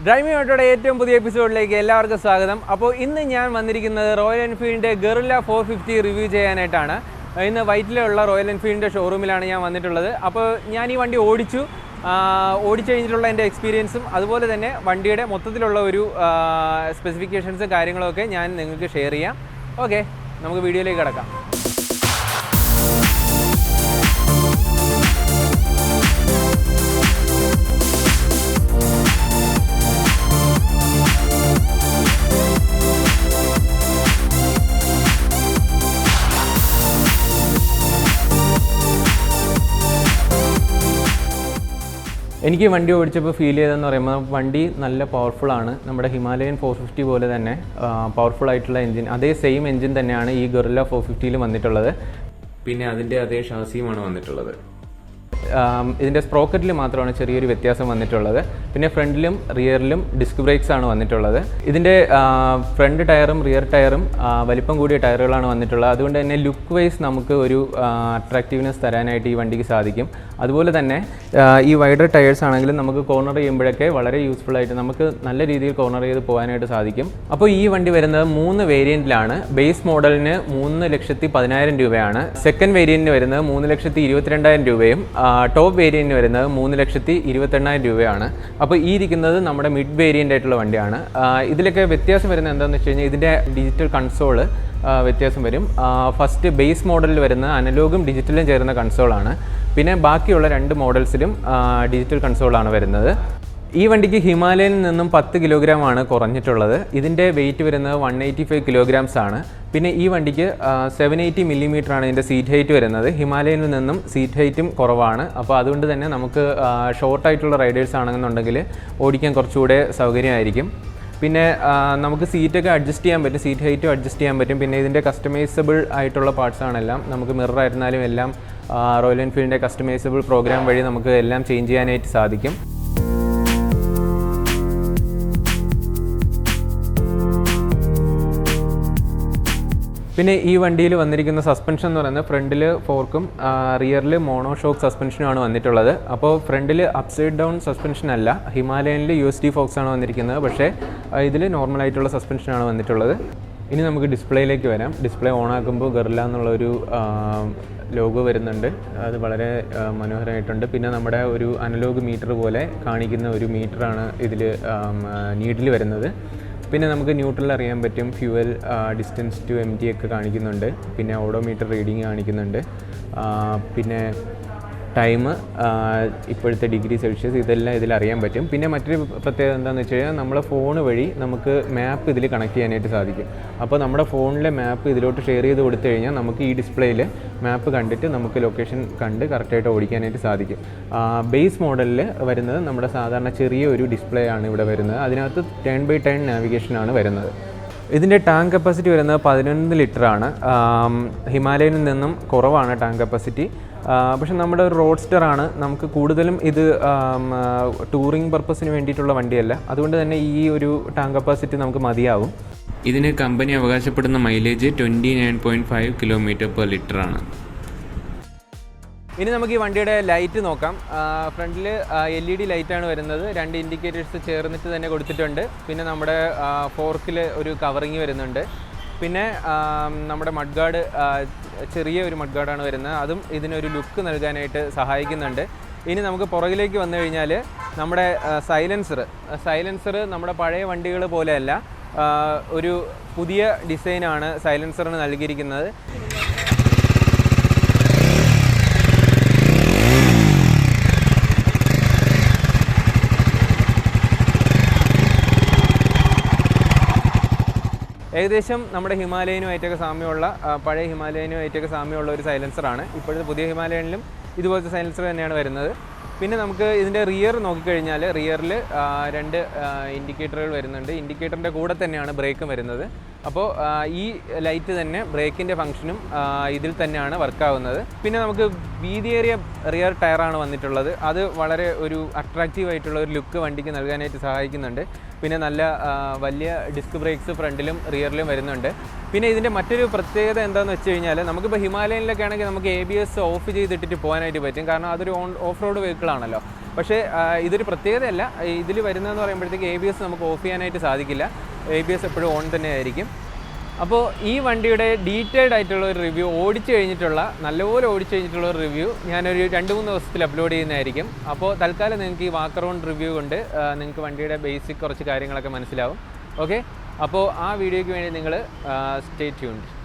Driving ഓട്ടോയുടെ ഏറ്റവും പുതിയ എപ്പിസോഡിലേക്ക് എല്ലാവർക്കും സ്വാഗതം. അപ്പോൾ ഇന്ന് ഞാൻ വന്നിരിക്കുന്നത് റോയൽ എൻഫീൽഡിൻ്റെ ഗറില്ല 450 റിവ്യൂ ചെയ്യാനായിട്ടാണ്. ഇന്ന് വൈറ്റിലുള്ള റോയൽ എൻഫീൽഡിൻ്റെ ഷോറൂമിലാണ് ഞാൻ വന്നിട്ടുള്ളത്. അപ്പോൾ ഞാൻ ഈ വണ്ടി ഓടിച്ചു കഴിഞ്ഞിട്ടുള്ള എൻ്റെ എക്സ്പീരിയൻസും അതുപോലെ തന്നെ വണ്ടിയുടെ മൊത്തത്തിലുള്ള ഒരു സ്പെസിഫിക്കേഷൻസും കാര്യങ്ങളൊക്കെ ഞാൻ നിങ്ങൾക്ക് ഷെയർ ചെയ്യാം. ഓക്കെ, നമുക്ക് വീഡിയോയിലേക്ക് കിടക്കാം. എനിക്ക് വണ്ടി ഓടിച്ചപ്പോൾ ഫീൽ ചെയ്തതെന്ന് പറയുമ്പോൾ വണ്ടി നല്ല പവർഫുള്ളാണ്. നമ്മുടെ ഹിമാലയൻ 450 പോലെ തന്നെ പവർഫുൾ ആയിട്ടുള്ള എൻജിൻ, അതേ സെയിം എൻജിൻ തന്നെയാണ് ഈ ഗറില്ല 450ൽ വന്നിട്ടുള്ളത്. പിന്നെ അതിൻ്റെ അതേ ഷാസിയുമാണ് വന്നിട്ടുള്ളത്. ഇതിൻ്റെ സ്പ്രോക്കറ്റിൽ മാത്രമാണ് ചെറിയൊരു വ്യത്യാസം വന്നിട്ടുള്ളത്. പിന്നെ ഫ്രണ്ടിലും റിയറിലും ഡിസ്ക് ബ്രേക്സ് ആണ് വന്നിട്ടുള്ളത്. ഇതിൻ്റെ ഫ്രണ്ട് ടയറും റിയർ ടയറും വലിപ്പം കൂടിയ ടയറുകളാണ് വന്നിട്ടുള്ളത്. അതുകൊണ്ട് തന്നെ ലുക്ക് വൈസ് നമുക്ക് ഒരു അട്രാക്റ്റീവ്നെസ് തരാനായിട്ട് ഈ വണ്ടിക്ക് സാധിക്കും. അതുപോലെ തന്നെ ഈ വൈഡർ ടയേഴ്സ് ആണെങ്കിലും നമുക്ക് കോർണർ ചെയ്യുമ്പോഴൊക്കെ വളരെ യൂസ്ഫുൾ ആയിട്ട് നമുക്ക് നല്ല രീതിയിൽ കോർണർ ചെയ്ത് പോകാനായിട്ട് സാധിക്കും. അപ്പോൾ ഈ വണ്ടി വരുന്നത് 3 വേരിയൻറ്റിലാണ്. ബേസ് മോഡലിന് 3,10,000 രൂപയാണ്. സെക്കൻഡ് വേരിയൻറ്റിന് വരുന്നത് 3,22,000 രൂപയും ടോപ്പ് വേരിയൻറ്റിന് വരുന്നത് 3,28,000 രൂപയാണ്. അപ്പോൾ ഈ ഇരിക്കുന്നത് നമ്മുടെ മിഡ് വേരിയൻ്റ് ആയിട്ടുള്ള വണ്ടിയാണ്. ഇതിലൊക്കെ വ്യത്യാസം വരുന്നത് എന്താണെന്ന് വെച്ച് കഴിഞ്ഞാൽ ഇതിൻ്റെ ഡിജിറ്റൽ കൺസോള് വ്യത്യാസം വരും. ഫസ്റ്റ് ബേസ് മോഡലിൽ വരുന്ന അനലോഗും ഡിജിറ്റലും ചേർന്ന കൺസോളാണ്. പിന്നെ ബാക്കിയുള്ള 2 മോഡൽസിലും ഡിജിറ്റൽ കൺസോളാണ് വരുന്നത്. ഈ വണ്ടിക്ക് ഹിമാലയനിൽ നിന്നും 10 കിലോഗ്രാമാണ് കുറഞ്ഞിട്ടുള്ളത്. ഇതിൻ്റെ വെയിറ്റ് വരുന്നത് 185 കിലോഗ്രാംസ് ആണ്. പിന്നെ ഈ വണ്ടിക്ക് 780 മില്ലിമീറ്ററാണ് ഇതിൻ്റെ സീറ്റ് ഹൈറ്റ് വരുന്നത്. ഹിമാലയനിൽ നിന്നും സീറ്റ് ഹൈറ്റും കുറവാണ്. അപ്പോൾ അതുകൊണ്ട് തന്നെ നമുക്ക് ഷോർട്ടായിട്ടുള്ള റൈഡേഴ്സ് ആണെന്നുണ്ടെങ്കിൽ ഓടിക്കാൻ കുറച്ചുകൂടെ സൗകര്യമായിരിക്കും. പിന്നെ നമുക്ക് സീറ്റൊക്കെ അഡ്ജസ്റ്റ് ചെയ്യാൻ പറ്റും, സീറ്റ് ഹൈറ്റും അഡ്ജസ്റ്റ് ചെയ്യാൻ പറ്റും. പിന്നെ ഇതിൻ്റെ കസ്റ്റമൈസബിൾ ആയിട്ടുള്ള പാർട്സാണെല്ലാം. നമുക്ക് മിററായിരുന്നാലും എല്ലാം റോയൽ എൻഫീൽഡിൻ്റെ കസ്റ്റമൈസബിൾ പ്രോഗ്രാം വഴി നമുക്ക് എല്ലാം ചേഞ്ച് ചെയ്യാനായിട്ട് സാധിക്കും. പിന്നെ ഈ വണ്ടിയിൽ വന്നിരിക്കുന്ന സസ്പെൻഷൻ എന്ന് പറയുന്നത് ഫ്രണ്ടിൽ ഫോർക്കും റിയറിൽ മോണോഷോക്ക് സസ്പെൻഷനുമാണ് വന്നിട്ടുള്ളത്. അപ്പോൾ ഫ്രണ്ടിൽ അപ്സൈഡ് ഡൗൺ സസ്പെൻഷൻ അല്ല, ഹിമാലയനിൽ USD ഫോക്സാണ് വന്നിരിക്കുന്നത്. പക്ഷേ ഇതിൽ നോർമലായിട്ടുള്ള സസ്പെൻഷനാണ് വന്നിട്ടുള്ളത്. ഇനി നമുക്ക് ഡിസ്പ്ലേയിലേക്ക് വരാം. ഡിസ്പ്ലേ ഓൺ ആക്കുമ്പോൾ ഗറില്ല എന്നുള്ളൊരു ലോഗോ വരുന്നുണ്ട്. അത് വളരെ മനോഹരമായിട്ടുണ്ട്. പിന്നെ നമ്മുടെ ഒരു അനലോഗ് മീറ്റർ പോലെ കാണിക്കുന്ന ഒരു മീറ്ററാണ് ഇതിൽ നീഡിൽ വരുന്നത്. പിന്നെ നമുക്ക് ന്യൂട്രൽ അറിയാൻ പറ്റും. ഫ്യൂവൽ, ഡിസ്റ്റൻസ് ടു MT ഒക്കെ കാണിക്കുന്നുണ്ട്. പിന്നെ ഓഡോമീറ്റർ റീഡിങ് കാണിക്കുന്നുണ്ട്. പിന്നെ ടൈം, ഇപ്പോഴത്തെ ഡിഗ്രി സെൽഷ്യസ്, ഇതെല്ലാം ഇതിൽ അറിയാൻ പറ്റും. പിന്നെ മറ്റൊരു പ്രത്യേകത എന്താണെന്ന് വെച്ച് കഴിഞ്ഞാൽ നമ്മളെ ഫോൺ വഴി നമുക്ക് മാപ്പ് ഇതിൽ കണക്ട് ചെയ്യാനായിട്ട് സാധിക്കും. അപ്പോൾ നമ്മുടെ ഫോണിലെ മാപ്പ് ഇതിലോട്ട് ഷെയർ ചെയ്ത് കൊടുത്തു കഴിഞ്ഞാൽ നമുക്ക് ഈ ഡിസ്പ്ലേയിൽ മാപ്പ് കണ്ടിട്ട് നമുക്ക് ലൊക്കേഷൻ കണ്ട് കറക്റ്റായിട്ട് ഓടിക്കാനായിട്ട് സാധിക്കും. ബേസ് മോഡലിൽ വരുന്നത് നമ്മുടെ സാധാരണ ചെറിയ ഒരു ഡിസ്പ്ലേ ആണ് ഇവിടെ വരുന്നത്. അതിനകത്ത് 10x10 നാവിഗേഷനാണ് വരുന്നത്. ഇതിൻ്റെ ടാങ്ക് കപ്പാസിറ്റി വരുന്നത് 11 ലിറ്ററാണ്. ഹിമാലയനിൽ നിന്നും കുറവാണ് ടാങ്ക് കപ്പാസിറ്റി. പക്ഷെ നമ്മുടെ ഒരു റോഡ്സ്റ്ററാണ്. നമുക്ക് കൂടുതലും ഇത് ടൂറിംഗ് പർപ്പസിന് വേണ്ടിയിട്ടുള്ള വണ്ടിയല്ല. അതുകൊണ്ട് തന്നെ ഈ ഒരു ടാങ്ക് കപ്പാസിറ്റി നമുക്ക് മതിയാവും. ഇതിന് കമ്പനി അവകാശപ്പെടുന്ന മൈലേജ് 29.5 km/ലിറ്റർ ആണ്. ഇനി നമുക്ക് ഈ വണ്ടിയുടെ ലൈറ്റ് നോക്കാം. ഫ്രണ്ടിൽ LED ലൈറ്റാണ് വരുന്നത്. 2 ഇൻഡിക്കേറ്റേഴ്സ് ചേർന്നിട്ട് തന്നെ കൊടുത്തിട്ടുണ്ട്. പിന്നെ നമ്മുടെ ഫോർക്കിൽ ഒരു കവറിങ് വരുന്നുണ്ട്. പിന്നെ നമ്മുടെ മഡ് ഗാർഡ്, ചെറിയ ഒരു മഡ് ഗാർഡാണ് വരുന്നത്. അതും ഇതിനൊരു ലുക്ക് നൽകാനായിട്ട് സഹായിക്കുന്നുണ്ട്. ഇനി നമുക്ക് പുറകിലേക്ക് വന്നു കഴിഞ്ഞാൽ നമ്മുടെ സൈലൻസർ നമ്മുടെ പഴയ വണ്ടികൾ പോലെയല്ല, ഒരു പുതിയ ഡിസൈനാണ് സൈലൻസറിന് നൽകിയിരിക്കുന്നത്. ഏകദേശം നമ്മുടെ ഹിമാലയനുമായിട്ടൊക്കെ സാമ്യമുള്ള, പഴയ ഹിമാലയനുമായിട്ടൊക്കെ സാമ്യമുള്ള ഒരു സൈലൻസറാണ്. ഇപ്പോഴത്തെ പുതിയ ഹിമാലയനിലും ഇതുപോലത്തെ സൈലൻസർ തന്നെയാണ് വരുന്നത്. പിന്നെ നമുക്ക് ഇതിൻ്റെ റിയർ നോക്കിക്കഴിഞ്ഞാൽ റിയറിൽ 2 ഇൻഡിക്കേറ്ററുകൾ വരുന്നുണ്ട്. ഇൻഡിക്കേറ്ററിൻ്റെ കൂടെ തന്നെയാണ് ബ്രേക്കും വരുന്നത്. അപ്പോൾ ഈ ലൈറ്റ് തന്നെ ബ്രേക്കിൻ്റെ ഫംഗ്ഷനും ഇതിൽ തന്നെയാണ് വർക്കാവുന്നത്. പിന്നെ നമുക്ക് വീതിയേറിയ റിയർ ടയറാണ് വന്നിട്ടുള്ളത്. അത് വളരെ ഒരു അട്രാക്റ്റീവായിട്ടുള്ള ഒരു ലുക്ക് വണ്ടിക്ക് നൽകാനായിട്ട് സഹായിക്കുന്നുണ്ട്. പിന്നെ നല്ല വലിയ ഡിസ്ക് ബ്രേക്സ് ഫ്രണ്ടിലും റിയറിലും വരുന്നുണ്ട്. പിന്നെ ഇതിൻ്റെ മറ്റൊരു പ്രത്യേകത എന്താണെന്ന് വെച്ച് കഴിഞ്ഞാൽ നമുക്കിപ്പോൾ ഹിമാലയനിലൊക്കെ ആണെങ്കിൽ നമുക്ക് ABS ഓഫ് ചെയ്തിട്ടിട്ട് പോകാനായിട്ട് പറ്റും. കാരണം അതൊരു ഓഫ് റോഡ് വെഹിക്കിളാണല്ലോ. പക്ഷേ ഇതൊരു പ്രത്യേകതയല്ല. ഇതിൽ വരുന്നതെന്ന് പറയുമ്പോഴത്തേക്ക് ABS നമുക്ക് ഓഫ് ചെയ്യാനായിട്ട് സാധിക്കില്ല. ABS എപ്പോഴും ഓൺ തന്നെ ആയിരിക്കും. അപ്പോൾ ഈ വണ്ടിയുടെ ഡീറ്റെയിൽഡ് ആയിട്ടുള്ള ഒരു റിവ്യൂ നല്ലപോലെ ഓടിച്ചു കഴിഞ്ഞിട്ടുള്ള ഒരു റിവ്യൂ ഞാനൊരു 2-3 ദിവസത്തിൽ അപ്ലോഡ് ചെയ്യുന്നതായിരിക്കും. അപ്പോൾ തൽക്കാലം നിങ്ങൾക്ക് ഈ വാക്ക് അറൗണ്ട് റിവ്യൂ കൊണ്ട് നിങ്ങൾക്ക് വണ്ടിയുടെ ബേസിക് കുറച്ച് കാര്യങ്ങളൊക്കെ മനസ്സിലാവും. ഓക്കെ, അപ്പോൾ ആ വീഡിയോയ്ക്ക് വേണ്ടി നിങ്ങൾ സ്റ്റേ ട്യൂൺഡ്.